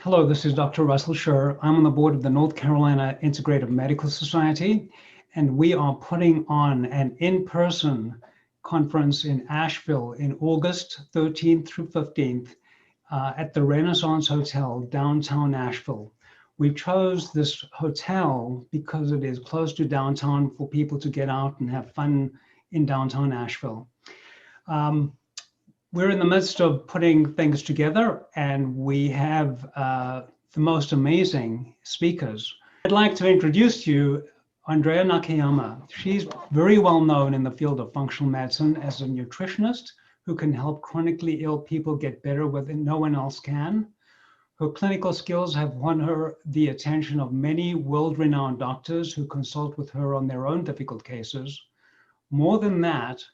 Hello, this is Dr. Russel Sher. I'm on the board of the North Carolina Integrative Medical Society, and we are putting on an in-person conference in Asheville in August 13th through 15th at the Renaissance Hotel, downtown Asheville. We chose this hotel because it is close to downtown for people to get out and have fun in downtown Asheville. We're in the midst of putting things together, and we have the most amazing speakers. I'd like to introduce to you Andrea Nakayama. She's very well known in the field of functional medicine as a nutritionist who can help chronically ill people get better when no one else can. Her clinical skills have won her the attention of many world-renowned doctors who consult with her on their own difficult cases. More than that,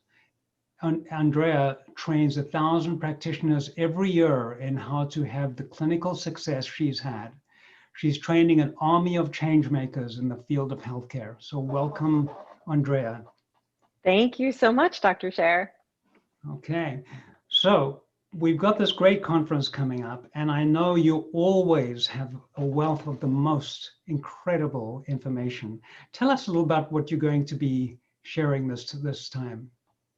Andrea trains 1,000 practitioners every year in how to have the clinical success she's had. She's training an army of change makers in the field of healthcare. So welcome, Andrea. Thank you so much, Dr. Sher. Okay, so we've got this great conference coming up, and I know you always have a wealth of the most incredible information. Tell us a little about what you're going to be sharing this time.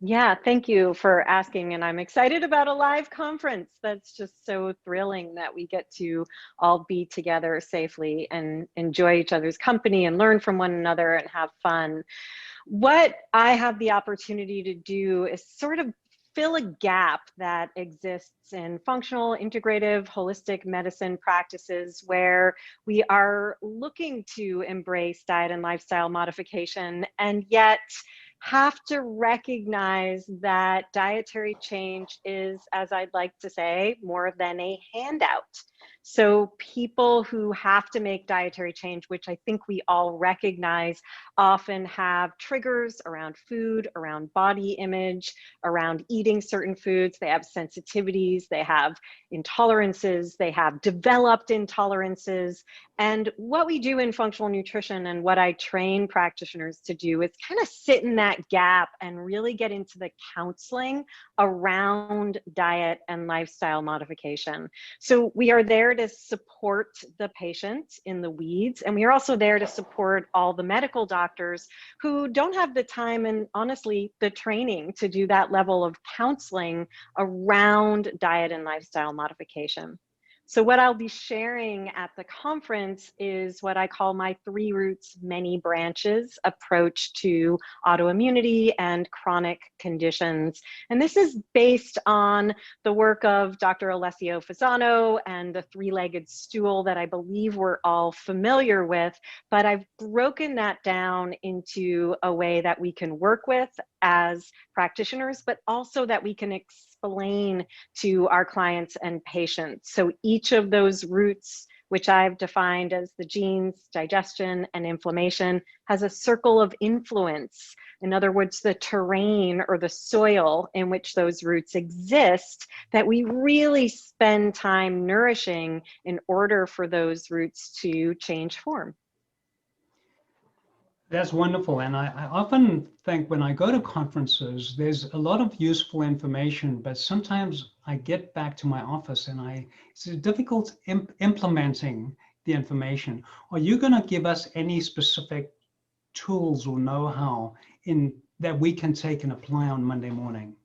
Yeah, thank you for asking. And I'm excited about a live conference. That's just so thrilling that we get to all be together safely and enjoy each other's company and learn from one another and have fun. What I have the opportunity to do is sort of fill a gap that exists in functional, integrative, holistic medicine practices where we are looking to embrace diet and lifestyle modification, and yet have to recognize that dietary change is, as I'd like to say, more than a handout. So people who have to make dietary change, which I think we all recognize, often have triggers around food, around body image, around eating certain foods. They have sensitivities, they have intolerances, they have developed intolerances. And what we do in functional nutrition and what I train practitioners to do is kind of sit in that gap and really get into the counseling around diet and lifestyle modification. So we are there to support the patient in the weeds, and we are also there to support all the medical doctors who don't have the time and honestly the training to do that level of counseling around diet and lifestyle modification. So what I'll be sharing at the conference is what I call my 3 roots, many branches approach to autoimmunity and chronic conditions. And this is based on the work of Dr. Alessio Fasano and the 3-legged stool that I believe we're all familiar with, but I've broken that down into a way that we can work with as practitioners, but also that we can explain to our clients and patients. So each of those roots, which I've defined as the genes, digestion, and inflammation, has a circle of influence. In other words, the terrain or the soil in which those roots exist, that we really spend time nourishing in order for those roots to change form. That's wonderful. And I often think when I go to conferences, there's a lot of useful information, but sometimes I get back to my office and it's difficult implementing the information. Are you going to give us any specific tools or know-how that we can take and apply on Monday morning?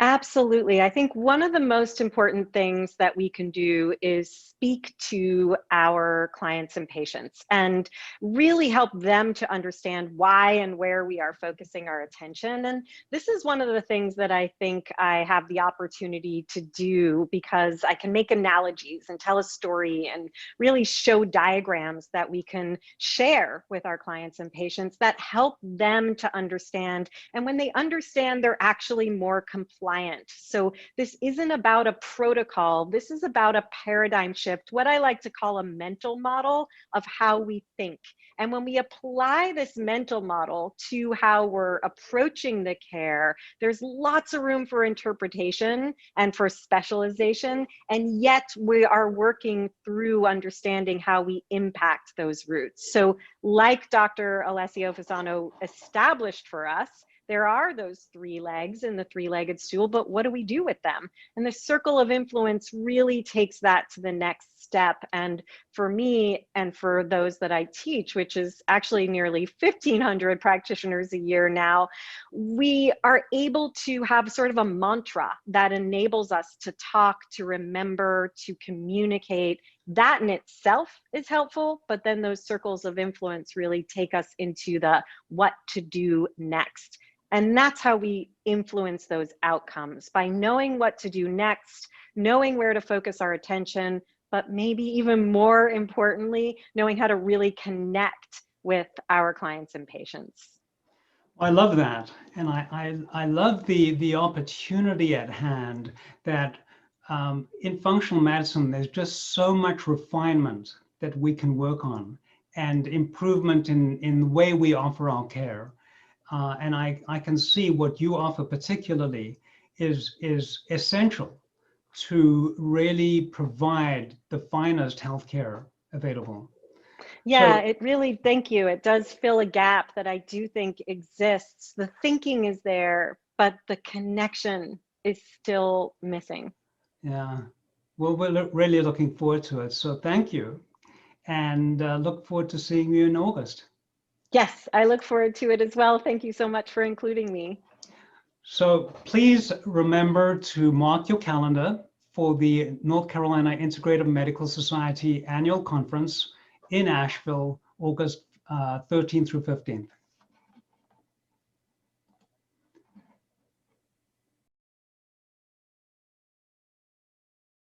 Absolutely. I think one of the most important things that we can do is speak to our clients and patients and really help them to understand why and where we are focusing our attention. And this is one of the things that I think I have the opportunity to do because I can make analogies and tell a story and really show diagrams that we can share with our clients and patients that help them to understand. And when they understand, they're actually more compliant. So this isn't about a protocol. This is about a paradigm shift, what I like to call a mental model of how we think. And when we apply this mental model to how we're approaching the care, there's lots of room for interpretation and for specialization. And yet we are working through understanding how we impact those roots. So like Dr. Alessio Fasano established for us, there are those three legs in the three-legged stool, but what do we do with them? And the circle of influence really takes that to the next step. And for me, and for those that I teach, which is actually nearly 1,500 practitioners a year now, we are able to have sort of a mantra that enables us to talk, to remember, to communicate. That in itself is helpful, but then those circles of influence really take us into the what to do next. And that's how we influence those outcomes, by knowing what to do next, knowing where to focus our attention, but maybe even more importantly, knowing how to really connect with our clients and patients. I love that. And I love the opportunity at hand that in functional medicine, there's just so much refinement that we can work on and improvement in the way we offer our care. And I can see what you offer particularly is essential to really provide the finest healthcare available. Yeah, it really, thank you. It does fill a gap that I do think exists. The thinking is there, but the connection is still missing. Yeah, well, we're really looking forward to it. So thank you, and look forward to seeing you in August. Yes, I look forward to it as well. Thank you so much for including me. So please remember to mark your calendar for the North Carolina Integrative Medical Society Annual Conference in Asheville, August 13th through 15th.